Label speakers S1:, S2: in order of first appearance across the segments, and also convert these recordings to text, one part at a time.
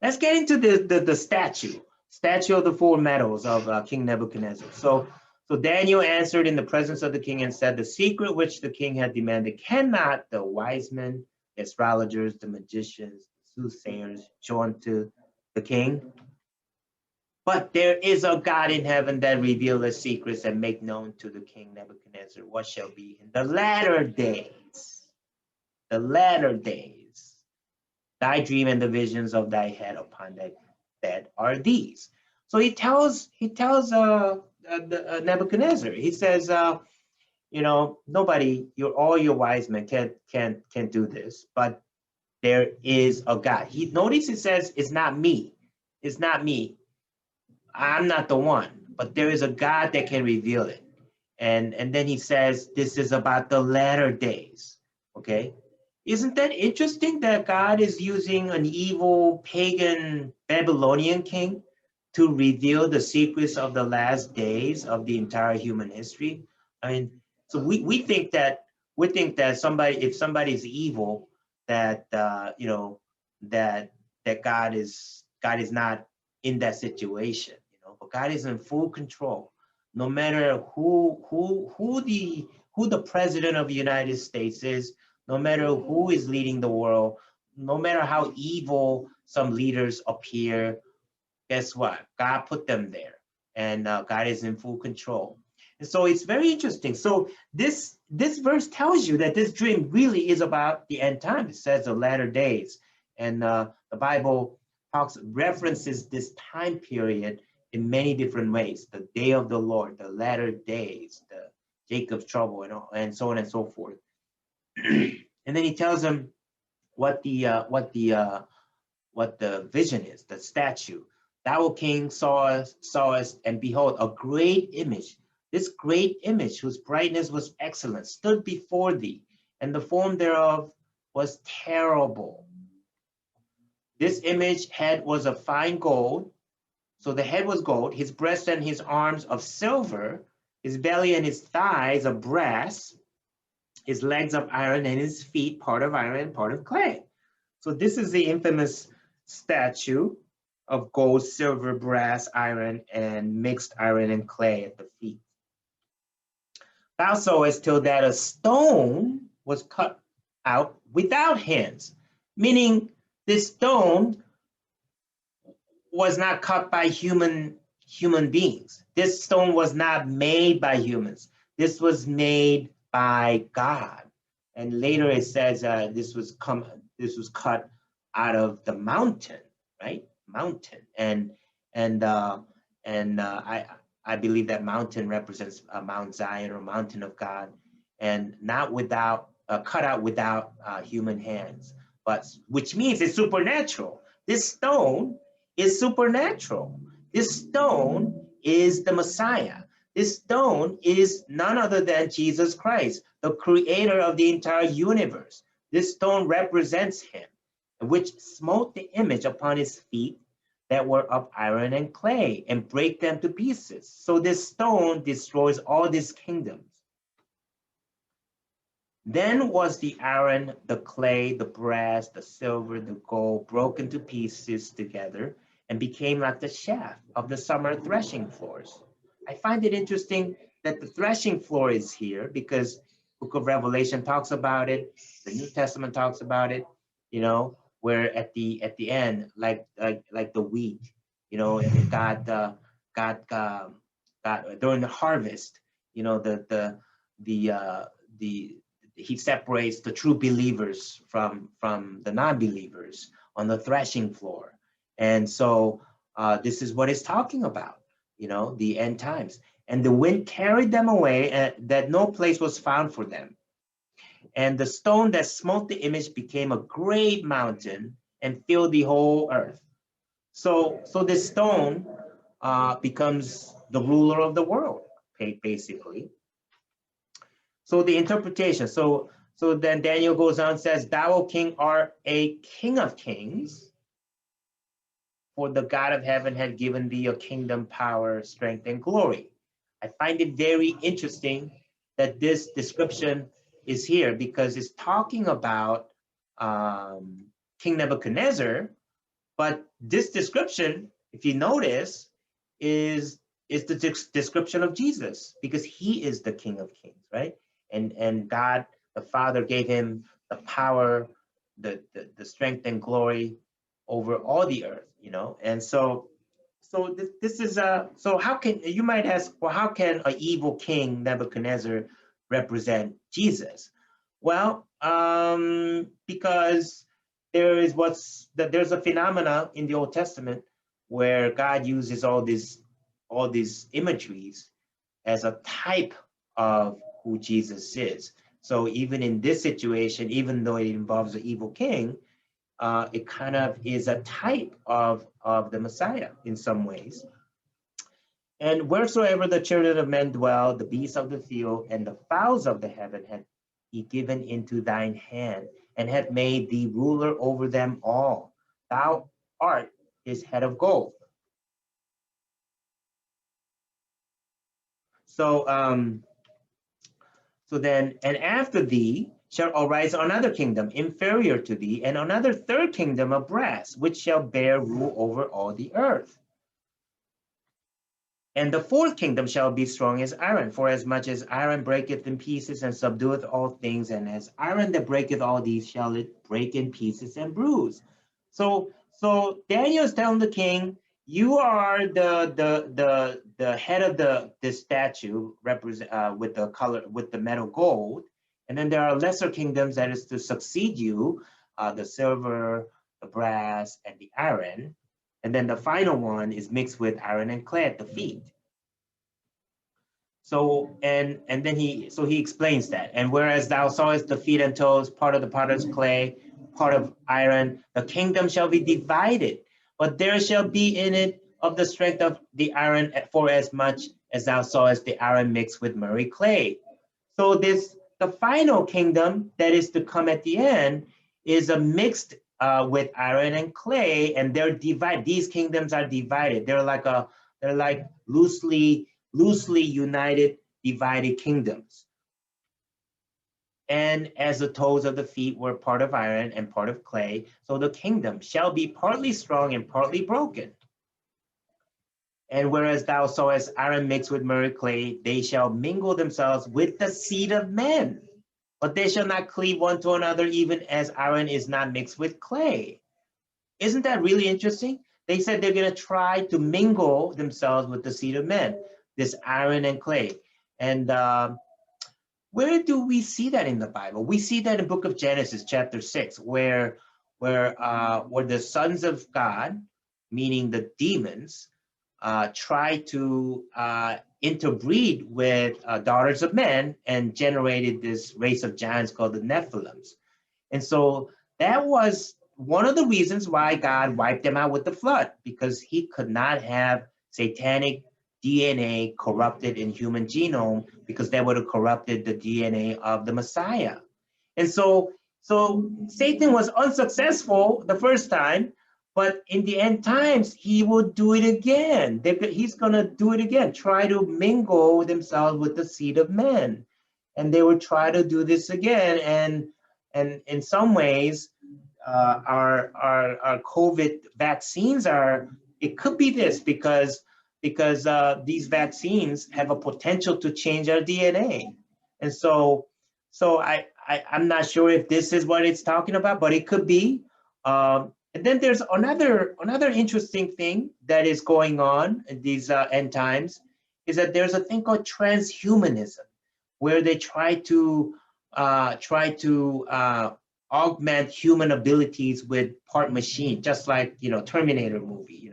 S1: Let's get into the statue of the four metals of King Nebuchadnezzar. So Daniel answered in the presence of the king and said, the secret which the king had demanded cannot the wise men, the astrologers, the magicians, the soothsayers show unto the king. But there is a God in heaven that revealeth secrets and make known to the king Nebuchadnezzar what shall be in the latter days. The latter days. Thy dream and the visions of thy head upon thy bed are these. So he tells Nebuchadnezzar. He says, nobody, all your wise men can do this, but there is a God. He notice it says it's not me. It's not me. I'm not the one, but there is a God that can reveal it. And then he says this is about the latter days. Okay. Isn't that interesting that God is using an evil pagan Babylonian king to reveal the secrets of the last days of the entire human history? I mean, so we think that somebody, if somebody is evil, that that God is not in that situation, but God is in full control. No matter who the president of the United States is, no matter who is leading the world, no matter how evil some leaders appear, guess what? God put them there, and God is in full control. And so it's very interesting. So this verse tells you that this dream really is about the end time. It says the latter days, and the Bible references this time period in many different ways: the day of the Lord, the latter days, the Jacob's trouble, and so on and so forth. And then he tells them what the vision is, the statue. Thou, O king, sawest, and behold, a great image. This great image, whose brightness was excellent, stood before thee, and the form thereof was terrible. This image head was of fine gold. So the head was gold, his breast and his arms of silver, his belly and his thighs of brass, his legs of iron, and his feet part of iron and part of clay. So this is the infamous statue of gold, silver, brass, iron, and mixed iron and clay at the feet. Thou sawest till that a stone was cut out without hands, meaning this stone was not cut by human beings. This stone was not made by humans. This was made by God. And later it says this was cut out of the mountain, right? Mountain, and I believe that mountain represents Mount Zion or mountain of God, and not without cut out without human hands, but which means it's supernatural. This stone is supernatural. This stone is the Messiah. This stone is none other than Jesus Christ, the creator of the entire universe. This stone represents him, which smote the image upon his feet that were of iron and clay and break them to pieces. So this stone destroys all these kingdoms. Then was the iron, the clay, the brass, the silver, the gold broken to pieces together and became like the shaft of the summer threshing floors. I find it interesting that the threshing floor is here because Book of Revelation talks about it, the New Testament talks about it, where at the end, like the wheat, and God during the harvest, the he separates the true believers from the non-believers on the threshing floor. And so this is what it's talking about, the end times. And the wind carried them away, and that no place was found for them. And the stone that smote the image became a great mountain and filled the whole earth. So this stone becomes the ruler of the world, basically. So the interpretation. So then Daniel goes on and says, Thou, O king, art a king of kings, for the God of heaven had given thee a kingdom, power, strength, and glory. I find it very interesting that this description is here because it's talking about King Nebuchadnezzar, But this description, if you notice, is the description of Jesus, because he is the King of Kings, right? And God the Father gave him the power, the strength and glory over all the earth, you know. And so this is so how can you might ask, well, how can an evil king Nebuchadnezzar represent Jesus? Well, because there's a phenomena in the Old Testament where God uses all these imageries as a type of who Jesus is. So even in this situation, even though it involves an evil king, it kind of is a type of the Messiah in some ways. And wheresoever the children of men dwell, the beasts of the field and the fowls of the heaven hath he given into thine hand, and hath made thee ruler over them all. Thou art his head of gold. So so then, and after thee shall arise another kingdom inferior to thee, and another third kingdom of brass, which shall bear rule over all the earth. And the fourth kingdom shall be strong as iron, for as much as iron breaketh in pieces and subdueth all things, and as iron that breaketh all these shall it break in pieces and bruise. So Daniel is telling the king, you are the head of the statue represent with the color with the metal gold, and then there are lesser kingdoms that is to succeed you, the silver, the brass, and the iron. And then the final one is mixed with iron and clay at the feet. So and then he explains that. And whereas thou sawest the feet and toes, part of the potter's clay, part of iron, the kingdom shall be divided, but there shall be in it of the strength of the iron, for as much as thou sawest the iron mixed with murky clay. So the final kingdom that is to come at the end is a mixed with iron and clay, and they're divided. These kingdoms are divided. They're like loosely united, divided kingdoms. And as the toes of the feet were part of iron and part of clay, so the kingdom shall be partly strong and partly broken. And whereas thou sawest iron mixed with murky clay, they shall mingle themselves with the seed of men, but they shall not cleave one to another, even as iron is not mixed with clay. Isn't that really interesting? They said they're going to try to mingle themselves with the seed of men, this iron and clay. And where do we see that in the Bible? We see that in Book of Genesis, chapter 6, where the sons of God, meaning the demons, try to interbreed with daughters of men and generated this race of giants called the Nephilims. And so that was one of the reasons why God wiped them out with the flood, because he could not have satanic DNA corrupted in human genome, because that would have corrupted the DNA of the Messiah. And so Satan was unsuccessful the first time, but in the end times, he will do it again. He's going to do it again, try to mingle themselves with the seed of men. And they will try to do this again. And in some ways, our COVID vaccines it could be this, because these vaccines have a potential to change our DNA. And so I'm not sure if this is what it's talking about, but it could be. And then there's another interesting thing that is going on in these end times, is that there's a thing called transhumanism, where they try to augment human abilities with part machine, just like Terminator movie,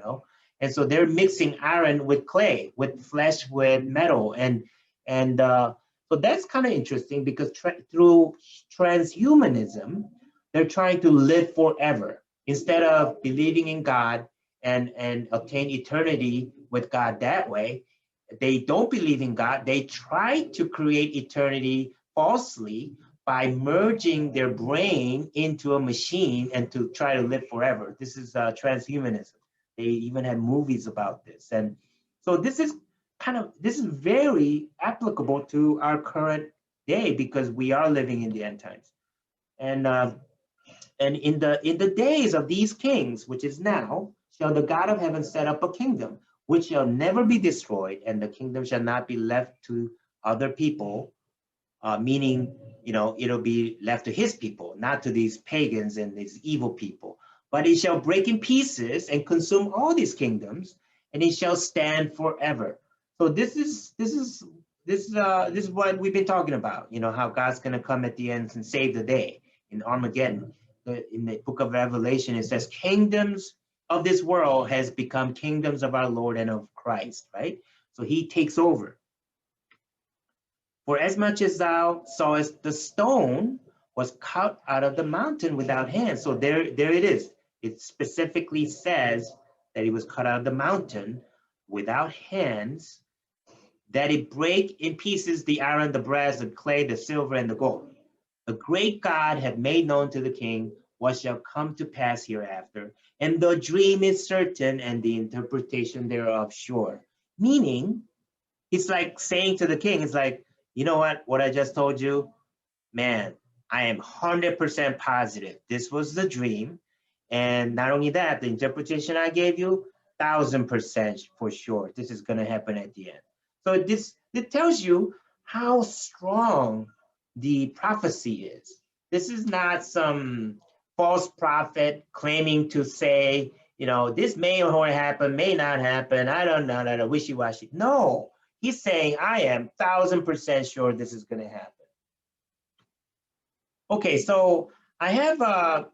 S1: And so they're mixing iron with clay, with flesh with metal, and so that's kind of interesting, because through transhumanism, they're trying to live forever instead of believing in God and obtain eternity with God that way. They don't believe in God. They try to create eternity falsely by merging their brain into a machine and to try to live forever. This is transhumanism. They even have movies about this. And so this is very applicable to our current day, because we are living in the end times. And And in the days of these kings, which is now, shall the God of heaven set up a kingdom, which shall never be destroyed, and the kingdom shall not be left to other people, meaning, it'll be left to his people, not to these pagans and these evil people. But he shall break in pieces and consume all these kingdoms, and he shall stand forever. So this is what we've been talking about. How God's going to come at the end and save the day in Armageddon. In the book of Revelation, it says, "Kingdoms of this world has become kingdoms of our Lord and of Christ." Right? So he takes over. "For as much as thou sawest the stone was cut out of the mountain without hands." So there it is. It specifically says that he was cut out of the mountain without hands, that it break in pieces the iron, the brass, the clay, the silver, and the gold. "The great God had made known to the king what shall come to pass hereafter, and the dream is certain, and the interpretation thereof sure." Meaning, it's like saying to the king, it's like, you know what I just told you, man, I am 100% positive this was the dream. And not only that, the interpretation I gave you, 1,000% for sure, this is going to happen at the end. So it tells you how strong the prophecy is. This is not some false prophet claiming to say, this may or happen, may not happen, I don't know, wishy-washy. No, he's saying, I am 1,000% sure this is going to happen. Okay, so I have a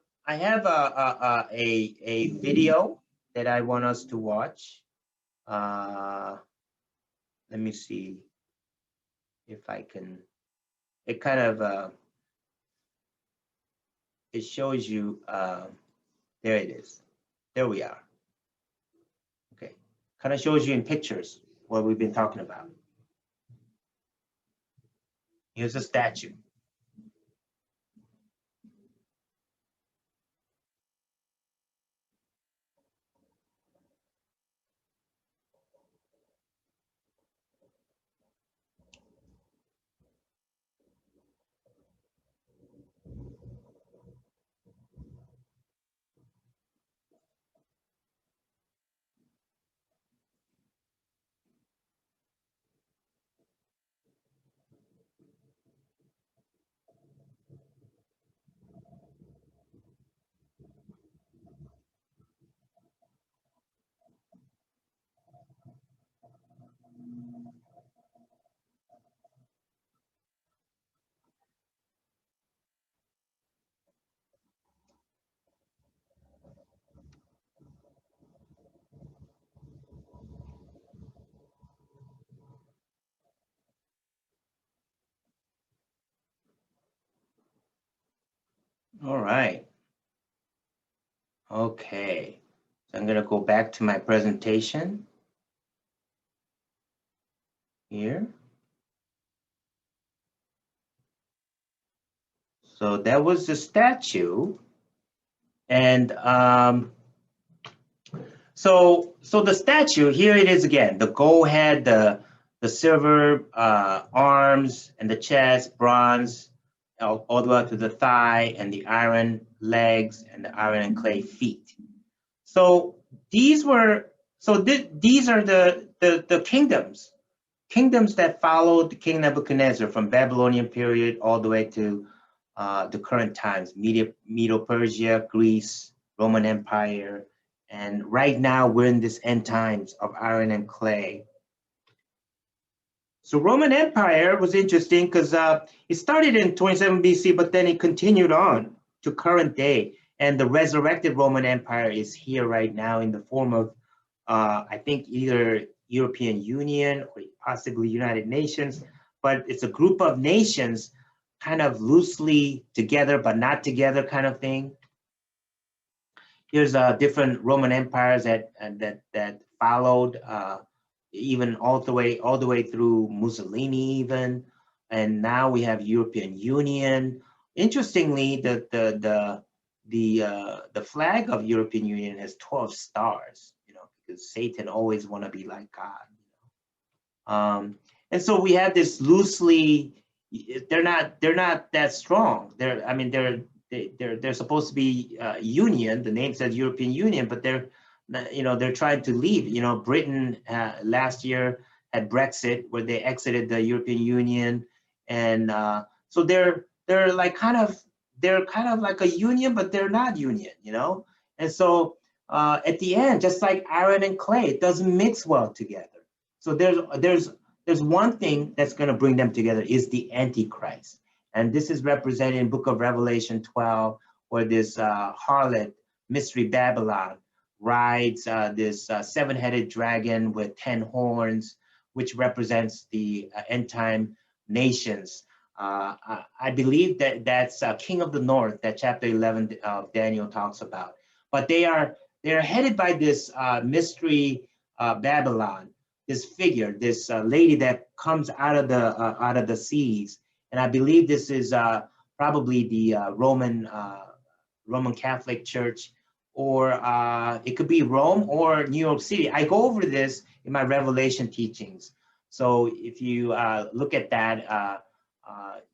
S1: video that I want us to watch. Let me see if I can. It kind of it shows you. There it is. There we are. Okay, kind of shows you in pictures what we've been talking about. Here's a statue. All right. Okay, so I'm going to go back to my presentation here. So that was the statue. And so the statue, here it is again. The gold had the silver arms and the chest, bronze, all the way up to the thigh, and the iron legs and the iron and clay feet. So these are the kingdoms that followed King Nebuchadnezzar from Babylonian period all the way to the current times: Medo-Persia, Greece, Roman Empire, and right now we're in this end times of iron and clay. So Roman Empire was interesting because it started in 27 BC, but then it continued on to current day. And the resurrected Roman Empire is here right now in the form of, I think, either European Union or possibly United Nations, but it's a group of nations kind of loosely together, but not together kind of thing. Here's different Roman empires that followed, even all the way through Mussolini even, and now we have European Union. Interestingly, the flag of European Union has 12 stars, because Satan always want to be like God. And so we have this loosely. They're not that strong. They're they're supposed to be union. The name says European Union, but they're trying to leave. Britain last year had Brexit, where they exited the European Union, and so they're like they're kind of like a union, but they're not union. And so at the end, just like iron and clay, it doesn't mix well together. So there's one thing that's going to bring them together is the Antichrist. And this is represented in book of Revelation 12, where this harlot, Mystery Babylon, rides this seven-headed dragon with 10 horns, which represents the end time nations. I believe that's King of the North, that chapter 11 of Daniel talks about. But they're headed by this Mystery Babylon, this figure, this lady that comes out of the seas. And I believe this is probably the Roman Catholic Church, or it could be Rome or New York City. I go over this in my Revelation teachings. So if you look at that,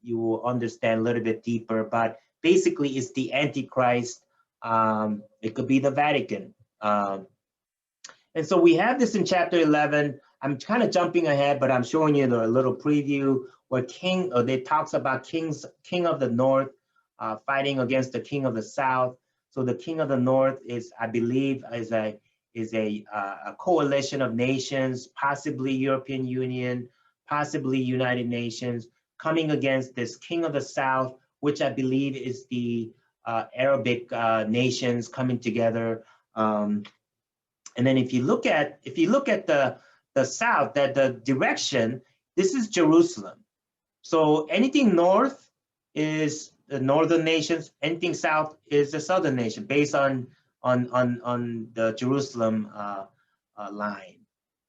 S1: you will understand a little bit deeper. But basically, it's the Antichrist. It could be the Vatican. And so we have this in chapter 11. I'm kind of jumping ahead, but I'm showing you a little preview where they talks about king of the north fighting against the king of the south. So the king of the north is, I believe, is a coalition of nations, possibly European Union, possibly United Nations, coming against this king of the south, which I believe is the Arabic nations coming together. And then if you look at the south, that the direction, this is Jerusalem. So anything north is the northern nations, anything south is the southern nation, based on the Jerusalem line.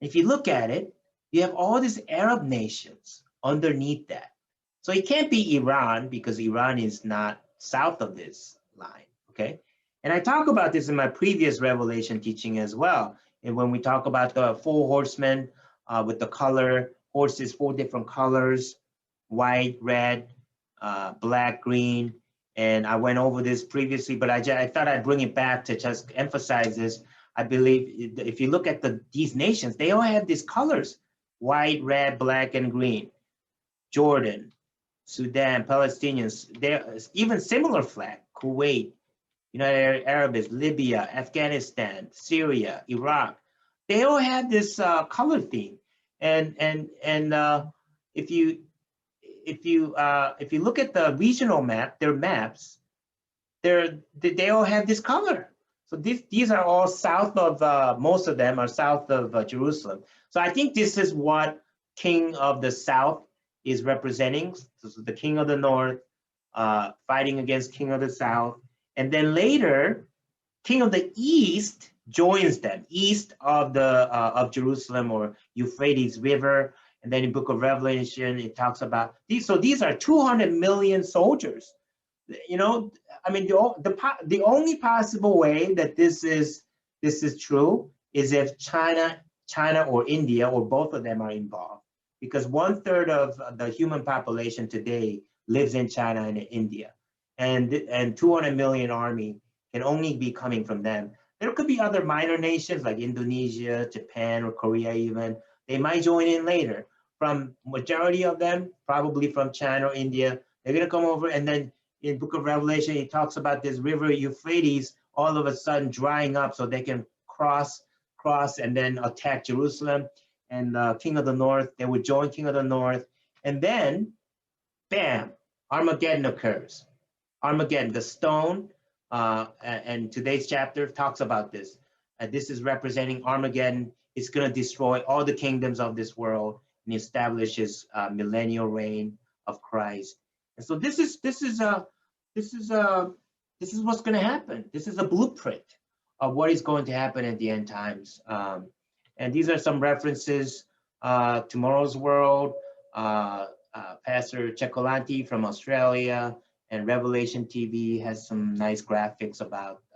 S1: If you look at it, you have all these Arab nations underneath that. So it can't be Iran, because Iran is not south of this line, okay? And I talk about this in my previous Revelation teaching as well. And when we talk about the four horsemen with the color, horses, 4 different colors, white, red, black, green. And I went over this previously, but I thought I'd bring it back to just emphasize this. I believe if you look at these nations, they all have these colors: white, red, black, and green. Jordan, Sudan, Palestinians, there's even similar flag: Kuwait, United Arab Emirates, Libya, Afghanistan, Syria, Iraq. They all have this color theme. And if you look at the regional map, their maps, they all have this color. So these are all south of, most of them are south of Jerusalem. So I think this is what King of the South is representing. So the King of the North fighting against King of the South. And then later, King of the East joins them, east of Jerusalem, or Euphrates River. And then in Book of Revelation, it talks about these. So these are 200 million soldiers. I mean, the only possible way that this is true is if China or India, or both of them, are involved, because 1/3 of the human population today lives in China and India, and 200 million army can only be coming from them. There could be other minor nations like Indonesia, Japan, or Korea even. They might join in later. From majority of them, probably from China or India, they're gonna come over. And then in Book of Revelation, it talks about this river Euphrates all of a sudden drying up so they can cross and then attack Jerusalem. And King of the North, they would join King of the North. And then, bam, Armageddon occurs. Armageddon, the stone, and today's chapter talks about this. This is representing Armageddon. It's going to destroy all the kingdoms of this world and establish his millennial reign of Christ. And so this is what's going to happen. This is a blueprint of what is going to happen at the end times. And these are some references. Tomorrow's World, Pastor Cecolanti from Australia, and Revelation TV has some nice graphics about